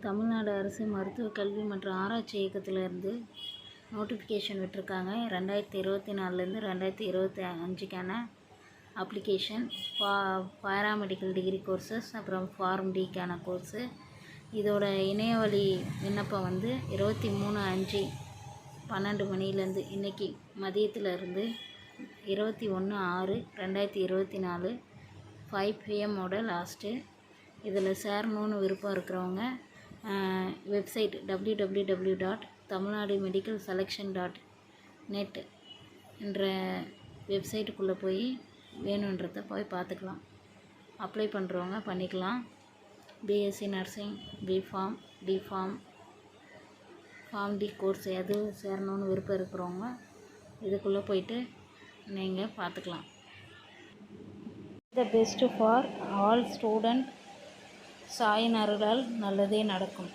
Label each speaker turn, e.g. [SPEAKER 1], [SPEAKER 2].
[SPEAKER 1] தமிழ்நாடு அரசு மருத்துவக் கல்வி மற்றும் ஆராய்ச்சி இயக்கத்திலேருந்து நோட்டிஃபிகேஷன் விட்டிருக்காங்க. 2024லேருந்து 2025க்கான அப்ளிகேஷன் பாராமெடிக்கல் டிகிரி கோர்சஸ், அப்புறம் ஃபார்ம் டிக்கான கோர்ஸு. இதோட இணையவழி விண்ணப்பம் 23/5 12 இன்றைக்கி மதியத்திலேருந்து 21/6/2024 5 PM லாஸ்ட்டு. இதில் சேரணுன்னு விருப்பம் இருக்கிறவங்க வெப்சைட் www.tamilnadumedicalselection.net என்ற வெப்சைட்டுக்குள்ளே போய் வேணுன்றதை போய் பார்த்துக்கலாம். அப்ளை பண்ணுறவங்க பண்ணிக்கலாம். BSc nursing, BPharm, DPharm, pharm D course எது சேரணுன்னு விருப்பம் இருக்கிறவங்க இதுக்குள்ளே போயிட்டு நீங்கள் பார்த்துக்கலாம். The best for all student. சாயின் அருளால் நல்லதே நடக்கும்.